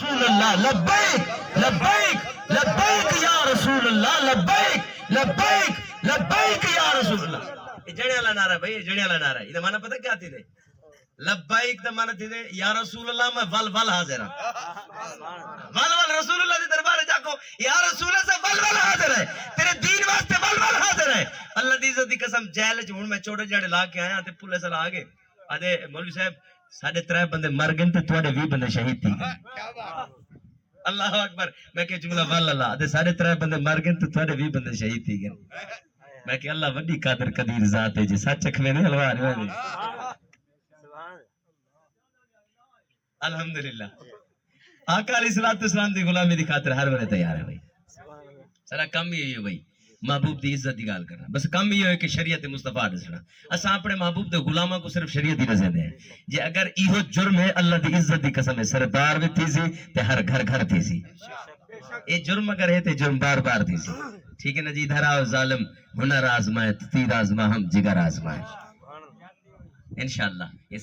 رسول اللہ لبیک لبیک لبیک یا رسول اللہ لبیک لبیک لبیک یا رسول اللہ. یہ جڑے والا نعرہ بھائی، یہ جڑے والا نعرہ. یہ معنی پتہ کیا تھی دے؟ لبیک دا معنی تھی دے یا رسول اللہ میں ول ول حاضر ہوں. ول ول رسول اللہ دے دربار جا کو یا رسول اللہ سے ول ول حاضر ہے، تیرے دین واسطے ول ول حاضر ہے. اللہ دی عزت دی قسم جیل وچ ہن میں چھوٹے جڑے لا کے آیا تے پولیس والا آ گئے آدے مولوی صاحب ساڈے 3 بندے مر گئے تے تواڈے 20 بندے شہید تھی گئے. اللہ اکبر. میں کہ جملہ ول اللہ تے ساڈے 3 بندے مر گئے تے تواڈے 20 بندے شہید تھی گئے. میں کہ اللہ وڈی قادر قدیر ذات ہے جی، سچ اکھویں نہیں ہلوار ہوئے. الحمدللہ آقا علیہ السلام دی غلامی دی خاطر ہر ویلے تیار ہے بھائی. سارا کم ہی ہے بھائی محبوب دی عزت دی گال کرنا. بس کم ہی ہے کہ شریعت مصطفیٰ دسنا. اساں اپنے محبوب دے غلاماں کو صرف شریعت ہی دسے دے. جے اگر ایہو جرم ہے اللہ دی عزت دی قسم ہے سردار بھی تھی سی تے ہر گھر گھر تھی سی. اے جرم اگر ہے تے جرم بار بار تھی سی. ٹھیک ہے نا جی. ادھر آؤ ظالم ہنر آزمائے تیر آزما ہم جگر آزمائے. انشاءاللہ یہ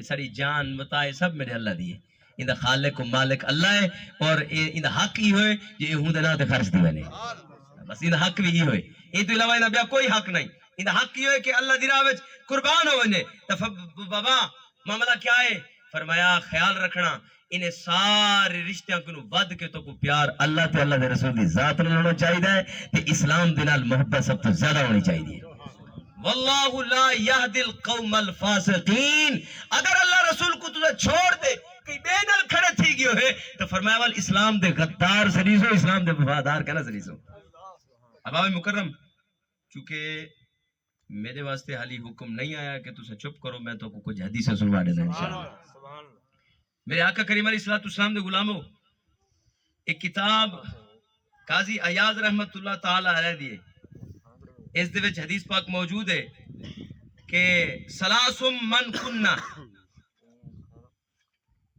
ساری جان متاع سب میرے اللہ دی ہے. اندہ خالق و مالک اللہ ہے اور اندہ حق ہی ہوئے جو یہ ہوں دے نا تے خرچ دی والے. بس اندہ حق بھی ہی ہوئے. یہ تو علاوہ بیا کوئی حق نہیں. اندہ حق ہی ہوئے کہ اللہ دی راہ وچ قربان ہو ونے. بابا معاملہ کیا ہے؟ فرمایا خیال رکھنا انہیں سارے رشتیاں کو ود کے تو کو پیار اللہ تے اللہ دے رسول دی ذات نال ہونا چاہیے تے اسلام دے نال محبت سب تو زیادہ ہونی چاہیے. واللہ لا یہدی القوم الفاسقین. اگر اللہ رسول کو تجھے چھوڑ دے کہ بے نال کھڑے تھی گئے ہوئے تو فرمایا وال اسلام دے غدار سریسو اسلام دے وفادار کہنا سریسو. اب آوے مکرم چونکہ میرے واسطے حالی حکم نہیں آیا کہ تسے چپ کرو، میں تو کو کچھ حدیث سنوا دینا انشاءاللہ. میرے آقا کریم علیہ السلام دے غلاموں ایک کتاب قاضی ایاز رحمت اللہ تعالی علیہ دیئے. اس دے وچ حدیث پاک موجود ہے کہ سلاسم من کننا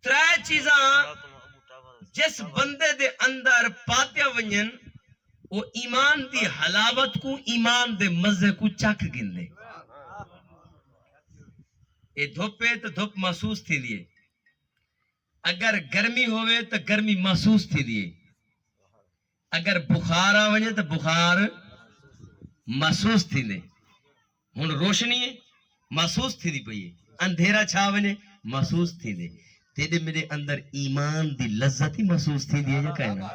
3 چیزاں جس بندے دے اندر پاتیا ونجن وہ ایمان دی حلاوت کو ایمان دے مزے کو چک گندے. اے دھوپے تو دھوپ محسوس تھی دیئے، اگر گرمی ہوئے تو گرمی محسوس تھی دیئے، اگر بخار آوے تو بخار محسوس تھی دے. ہن روشنی ہے محسوس تھی دی پئی، اندھیرا چھاوے محسوس تھی دے. تیرے میرے اندر ایمان دی لذت ہی محسوس تھی دی ہے یا کہنا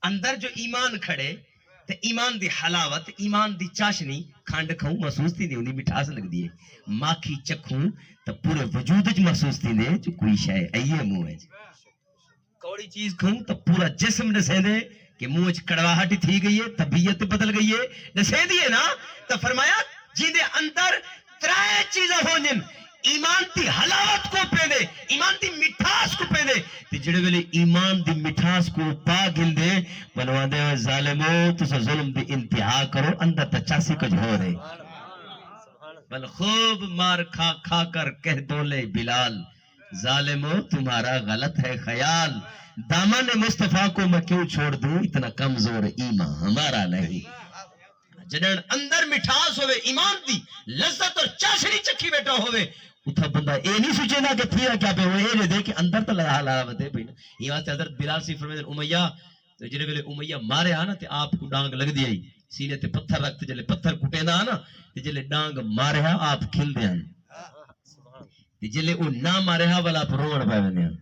اندر جو ایمان کھڑے تے ایمان دی حلاوت ایمان دی چاشنی کھانڈ کھاؤں محسوس تھی دی، انہیں مٹھاس لگ دیئے. ماکھی چکھوں تو پورے وجود جو محسوس تھی دے جو کوئی شاہ ایے منہ ہے. کوڑی چیز کھاؤں تو پورا جسم نسے دے کہ منہ کڑواہٹ تھی گئی ہے، طبیعت بدل گئی ہے نسے دیئے نا. تو فرمایا جی دے اندر 3 چیزیں ہوں جن ایمان دی حلاوت کو پہ دے، ایمان دی مٹھاس کو پہ دے. تے جڑے ویلے ایمان دی مٹھاس کو پا گندے بنوا دے ہوئے ظالمو تسا ظلم دی انتہا کرو اندر تا 86 کچھ ہو رہے. بل خوب مار کھا کھا کر کہہ دولے بلال ظالمو تمہارا غلط ہے خیال. دامن مصطفیٰ کو میں کیوں چھوڑ دوں، اتنا کمزور ایمان ہمارا نہیں. جنہاں اندر مٹھاس ہوئے ایمان دی لذت اور چاشنی چکھی بیٹھا ہوئے اتھا بندہ اے نہیں سوچے نا کہ تھیا کیا پہ ہوئے اے دے کہ اندر تو لگا حلاوت ہے بھئینا. یہ واسطے حضرت بلال سی فرمائے امیہ تو جنہے ویلے امیہ مارے آنا تے آپ کو ڈانگ لگ دیا ہی سینے تے پتھر رکھتے جلے پتھر کٹے نہ آنا تے جلے ڈانگ مارے ہاں آپ کھل دے آنا تے جلے او نہ مارے ہاں والا آپ روڑ پائے دے آنا.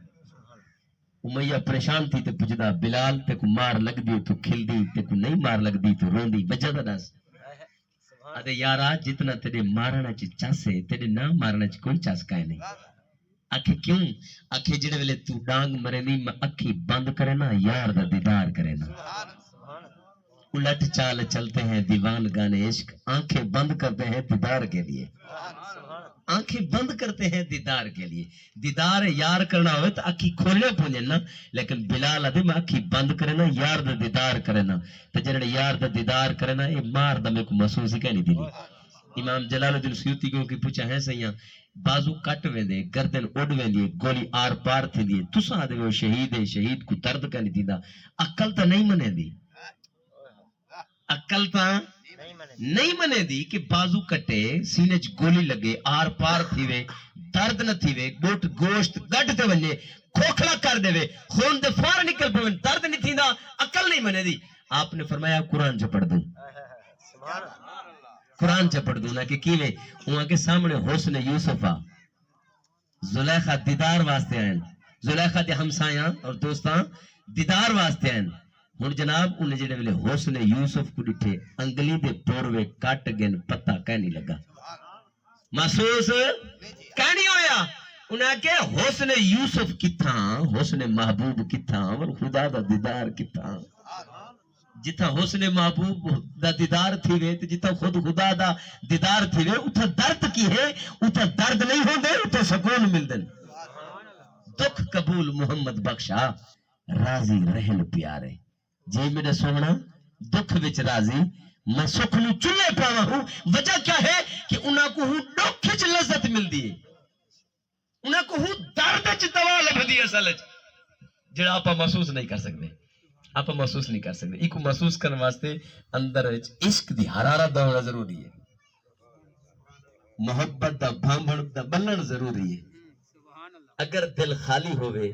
امیہ پریشان تھی تے پوچھدا بلال تے کو مار لگ دی تو کھل دی تے کو نہیں مار لگ دی تو رون دی وجہ دا دس. آدھے یارا جتنا تیرے مارنا چی چاسے تیرے نہ مارنا چی کوئی چاس کائے نہیں. آکھے کیوں؟ آکھے جڑے ویلے تو ڈانگ مرے نہیں میں اکھی بند کرے نا یار دا دیدار کرے نا. الٹ چال چلتے ہیں دیوان گانے عشق آنکھیں بند کرتے ہیں دیدار کے لیے. آنکھیں بند کرتے ہیں دیدار کے لیے. دیدار یار کرنا ہوئے تو اکھی کھولے پونے نا لیکن بلال آدھے میں اکھی بند کرے نا یار دا دیدار کرے نا. تو جنہے یار دا دیدار کرے نا یہ مار دا میں کو محسوس ہی کہنی دینی. امام جلال الدین سیوطی کو کی پوچھا ہے سیاں بازو کٹ ویندے گردن اڑ ویندی گولی آر پار تھی دی تساں آدھے وہ شہید ہے شہید کو درد کہنی دیندا. عقل تا نہیں منے دی، عقل تا نہیں منے دی کہ بازو کٹے سینے چ گولی لگے آر پار تھیوے درد نہ تھیوے گوٹ گوشت گڈ تے ونجے کھوکھلا کر دے خون دے فار نکل پوے درد نہیں تھیندا عقل نہیں منے دی آپ نے فرمایا قرآن چ پڑھ دوں قرآن چ پڑھ دوں نا کہ کیویں وہاں کے سامنے حسن یوسف آ زلیخا دیدار واسطے آئیں زلیخا دے ہمسایاں اور دوستاں دیدار واسطے آئیں ہن جناب انہیں جڑے ویلے حسن یوسف کو ڈٹھے انگلی دے پوروے کٹ گن پتہ کہہ نہیں لگا محسوس کہہ نہیں ہویا انہیں کہ حسن یوسف کتھاں حسن محبوب کتھاں اور خدا دا دیدار کتھاں جتھا حسن محبوب دا دیدار تھی وے تے جتھا خود خدا دا دیدار تھی وے اتھا درد کی ہے اتھا درد نہیں ہوندے اتھا سکون ملدن دکھ قبول محمد بخشا راضی رہن پیارے جی میرے سونا دکھ وچ راضی میں سکھ نو چلے پاوا ہوں وجہ کیا ہے کہ انہاں کو ہوں دکھ وچ لذت ملدی ہے انہاں کو ہوں درد وچ دوا لبھدی ہے اصل وچ جڑا آپ محسوس نہیں کر سکتے آپ محسوس نہیں کر سکتے ایک محسوس کرنے واسطے اندر عشق دی حرارت دا ہونا ضروری ہے محبت دا بھامبڑ دا بلن ضروری ہے اگر دل خالی ہوئے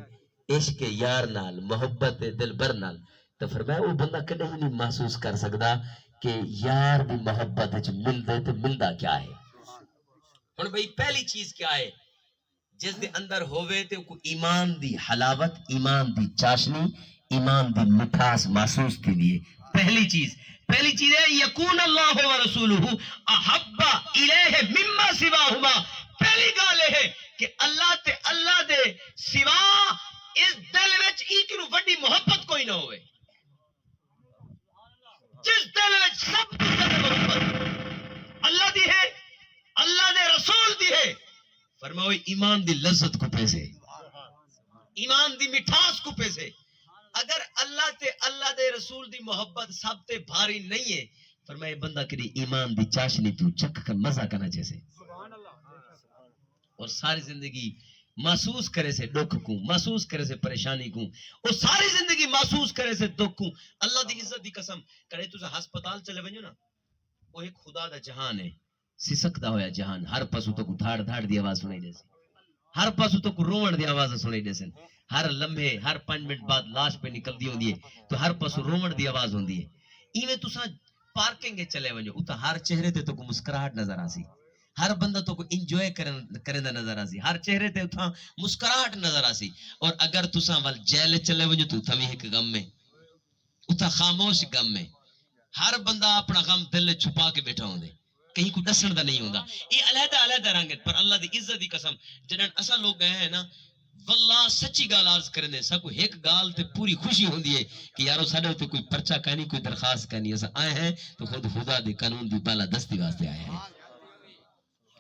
عشق یار نال محبت دل بر نال تو فرمایا وہ بندہ کدے بھی نہیں محسوس کر سکتا کہ یار دی محبت وچ ملدے تے ملدا کیا ہے ہن بھئی پہلی چیز کیا ہے جس دے اندر ہوئے تے کو ایمان دی حلاوت ایمان دی چاشنی ایمان دی مٹھاس محسوس تھی دیئے پہلی چیز ہے یکون اللہ و رسولہ احب الیہ مما سواہما پہلی گالے ہے کہ اللہ دے سوا اس دل وچ ایک نو وڈی محبت کوئی نہ ہوئے جس دل وچ سب سے زیادہ محبت اللہ دی ہے اللہ دے رسول دی ہے فرماؤ ایمان دی لذت کو پیسے ایمان دی مٹھاس کو پیسے اگر اللہ دے رسول دی محبت سب تے بھاری نہیں ہے فرمائے بندہ کری ایمان دی چاشنی تو چکھ کر مزہ کرنا جیسے اور ساری زندگی محسوس کرے سے دکھ کو محسوس کرے سے پریشانی کو اور ساری زندگی محسوس کرے سے دکھ کو اللہ دی عزت دی قسم کرے تو ہسپتال چلے ونجو نا وہ ایک خدا دا جہان ہے سسکتا ہویا جہان ہر پاسو تو کو دھاڑ دھاڑ دی آواز سنائی دے سی ہر پاسو تو کو رومن دی آواز سنائی دے سن ہر لمحے ہر 5 منٹ بعد لاش پہ نکل دی ہوندی ہے تو ہر پاسو رومن دی آواز ہوندی ہے ایویں تساں پارکنگ چلے ونجو اتا ہر چہرے تے تو کو مسکراہٹ نظر آسی ہر بندہ تو کو انجوائے کرن دا نظر آسی ہر چہرے تے اتھا مسکراہٹ نظر آسی اور اگر تساں ول جیل چلے ونجو تو اتھا بھی ایک غم میں اتھا خاموش غم میں ہر بندہ اپنا غم دل چھپا کے بیٹھا ہوندے کہیں کو دسن دا نہیں ہوندا یہ علیحدہ رنگ پر اللہ دی عزت دی قسم جنن اسا لوگ گئے ہیں نا واللہ سچی گال عرض کرنے سا کو ایک گال تے پوری خوشی ہوندی ہے کہ یارو ساڈے تے کوئی پرچہ کہنی کوئی درخواست کہنی اسا آئے ہیں تو خود خدا دی قانون دی بالا دستی واسطے آئے ہیں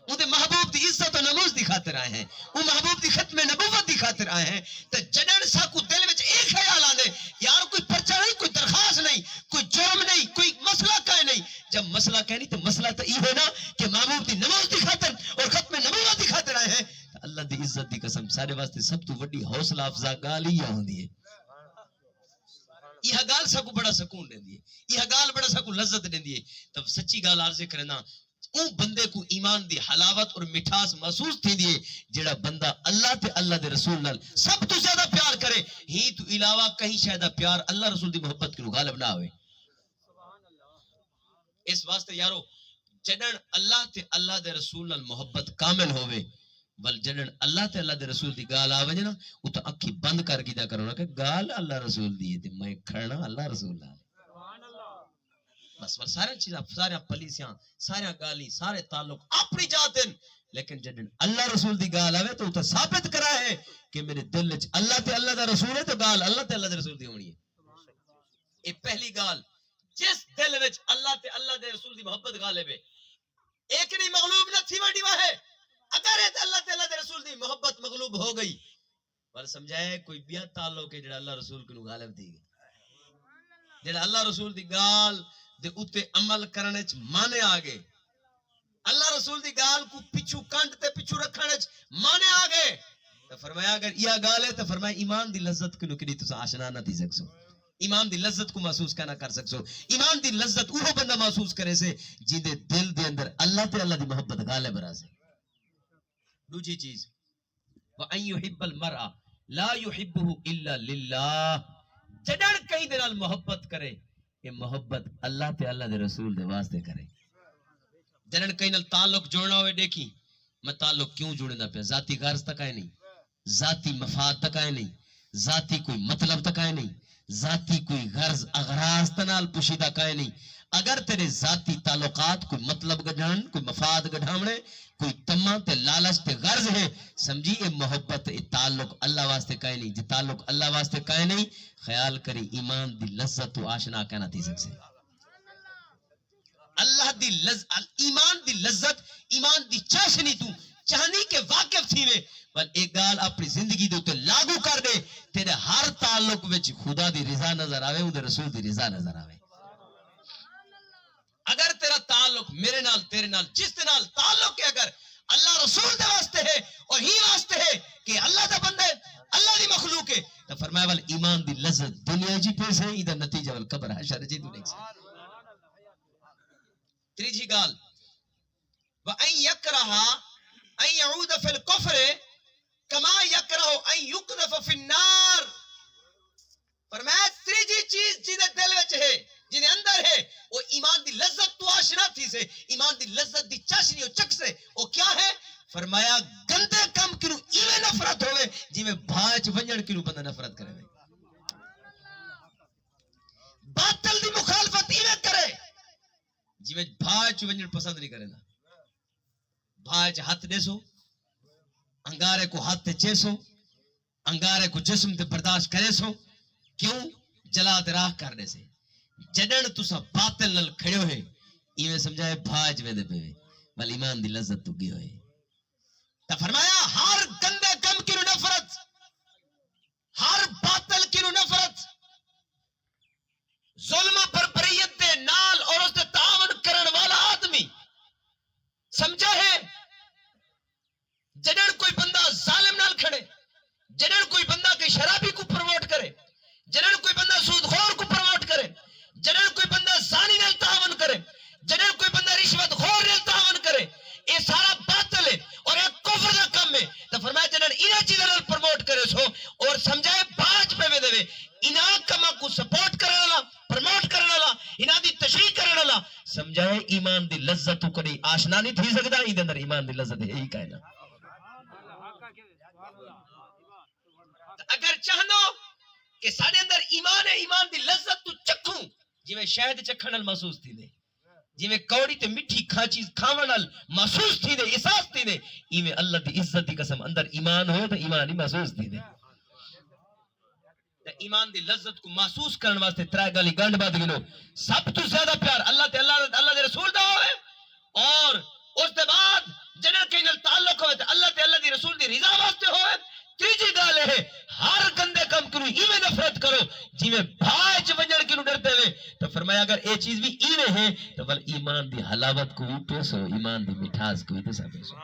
وہ دے محبوب دی عزت و نموز دی خاطر آئے ہیں وہ محبوب دی ختم نبوت دی خاطر آئے ہیں تو جنن سا کو دل وچ ایک خیال آندے یار کوئی پرچہ نہیں کوئی درخواست نہیں کوئی جرم نہیں کوئی مسئلہ کہے نہیں جب مسئلہ کہنی تو مسئلہ تو یہ ہے نا کہ محبوب دی نماز دی خاطر اور ختم نبوت دی خاطر آئے ہیں تو اللہ دی عزت دی قسم سارے واسطے سب تو وڈی حوصلہ افزا گال ہی ہوندی ہے یہ گال سا کو بڑا سکون دیندی ہے یہ گال بڑا سا کو لذت دیندی ہے تب سچی گال عرض کرنا اون بندے کو ایمان دی حلاوت اور مٹھاس محسوس تھی دیئے جڑا بندہ اللہ تے اللہ دے رسول نال سب تو زیادہ پیار کرے ہی تو علاوہ کہیں شاید پیار اللہ رسول دی محبت کے غالب نہ ہوئے اس واسطے یارو جنن اللہ تے اللہ دے رسول نال محبت کامل ہوئے بل جنن اللہ تے اللہ دے رسول دی گال آوے نا وہ تو اکھی بند کر گیدہ کرو نا کہ گال اللہ رسول دی ہے تے میں کھڑنا اللہ رسول نال بس سارے چیزاں سارے پلیسیاں سارے گالی سارے تعلق اپنی جات ہیں لیکن جنن اللہ رسول دی گال آوے تو ثابت کرا ہے کہ میرے دل وچ اللہ تے اللہ دا رسول ہے تو گال اللہ تے اللہ دے رسول دی ہونی ہے یہ پہلی گال جس دل وچ اللہ تے اللہ دے رسول دی محبت غالب ہے ایک نہیں مغلوب نہ تھی وڈی واہ ہے اگر اللہ تے اللہ دے رسول دی محبت مغلوب ہو گئی پر سمجھائے کوئی بیا تعلق ہے جڑا اللہ رسول کو غالب دی گئی جڑا اللہ رسول دی گال دے اتے عمل کرنے چ مانے آگے اللہ رسول دی گال کو پچھو کنڈ تے پچھو رکھنے چ مانے آگے تو فرمایا اگر یہ گال ہے تو فرمایا ایمان دی لذت کنو کدی تسا آشنا نہ تھی سکسو ایمان دی لذت کو محسوس کہنا کر سکسو ایمان دی لذت وہ بندہ محسوس کرے سے جن دے دل دے اندر اللہ تے اللہ دی محبت غالب رازے دوسری چیز وَأَن يُحِبَّ الْمَرْءَ لَا يُحِبُّهُ إِلَّا لِلَّهِ جڑن کہیں دے نال محبت کرے یہ محبت اللہ تے اللہ دے رسول دے واسطے کرے جڑن کہیں نال تعلق جوڑنا ہوئے دیکھی میں تعلق کیوں جوڑنا پہ ذاتی غرض تک آئے نہیں ذاتی مفاد تک آئے نہیں ذاتی کوئی مطلب تک آئے نہیں ذاتی کوئی غرض اغراض تنال پوشیدہ کائے نہیں اگر تیرے ذاتی تعلقات کوئی مطلب گڑھان کوئی مفاد گڑھامنے کوئی تمہ تے لالچ تے غرض ہے سمجھی یہ محبت یہ تعلق اللہ واسطے کائے نہیں جی تعلق اللہ واسطے کائے نہیں خیال کری ایمان دی لذت تو آشنا کہنا تھی سکسے اللہ دی ایمان دی لذت ایمان دی چاشنی تو چاہنی کے واقف تھی میں بل ایک گال اپنی زندگی دے تے لاگو کر دے تیرے ہر تعلق وچ خدا دی رضا نظر آوے اون دے رسول دی رضا نظر آوے اگر تیرا تعلق میرے نال تیرے نال جس دے نال تعلق ہے اگر اللہ رسول دے واسطے ہے اور ہی واسطے ہے کہ اللہ دا بندہ ہے اللہ دی مخلوق ہے تو فرمایا وال ایمان دی لذت دنیا جی پیس ہے ادھر نتیجہ وال قبر حشر جی تو نہیں سے تیجی گال وَأَن يَكْرَهَا أَن يَعُودَ فِي الْكُفْرِ كَمَا يَكْرَهُ أَن يُقْذَفَ فِي النَّارِ فرمایا تیجی چیز جنہیں دل وچ ہے جنہیں اندر ہے وہ ایمان دی لذت تو آشنا تھی سے ایمان دی لذت دی چاشنی و چک سے وہ کیا ہے فرمایا گندے کم کنو ایوے نفرت ہوئے جی میں بھاچ ونجن کنو بندہ نفرت کرے باطل دی مخالفت ایوے کرے جی میں بھاچ ونجن پسند نہیں کرے نا بھاچ ہاتھ دے سو انگارے کو ہاتھ تے چیسو انگارے کو جسم تے برداشت کرے سو کیوں جلا تے راہ کرنے سے جڑن تسا باطل نل کھڑے ہوئے ایویں سمجھائے بھاج میں دے پہ بل ایمان دی لذت تو گئی ہوئے تا فرمایا ہر گندے کم کی نفرت ہر باطل کی نفرت ظلم پر بریت دے نال اور اس دے تعاون کرن والا آدمی سمجھا ہے جڑن کوئی بندہ ظالم نال کھڑے جڑن کوئی بندہ کہ شرابی کو پروموٹ کرے جڑن کوئی بندہ سود خور کو پروموٹ کرے جڑن کوئی بندہ زانی نال تعاون کرے جڑن کوئی بندہ رشوت خور نال تعاون کرے یہ سارا باطل ہے اور ایک کفر دا کم ہے تو فرمایا جڑن انہاں چیزاں نال پروموٹ کرے سو اور سمجھائے باج پہ دے انہاں کما کو سپورٹ کرنے والا پروموٹ کرنے والا انہاں دی تشریح کرنے والا سمجھائے ایمان دی لذت تو کدی آشنا نہیں تھی سکدا این دے اندر ایمان دی لذت ہے یہی کہنا اگر چاہنو کہ سارے اندر ایمان ہے ایمان دی لذت تو چکھوں جی میں شہد چکھن نال محسوس تھی دے جی میں کوڑی تے مٹھی کھا چیز کھاون نال محسوس تھی دے احساس تھی دے ایویں اللہ دی عزت دی قسم اندر ایمان ہو تے ایمان ہی محسوس تھی دے تے ایمان دی لذت کو محسوس کرن واسطے ترے گالی گنڈ بات گنو سب تو زیادہ پیار اللہ تے اللہ دے رسول دا ہوئے اور اس دے بعد جنہاں کے نال تعلق ہوئے تے اللہ تے اللہ دی رسول دی رضا واسطے ہوئے تیجی گال ہے ہر گندے کم کنو ایویں نفرت کرو جی میں بھائی ونجن کنو ڈرتے ہوئے تو فرمایا اگر اے چیز بھی ایویں ہے تو بل ایمان دی حلاوت کو بھی پیسو ایمان دی مٹھاس کو بھی پیسو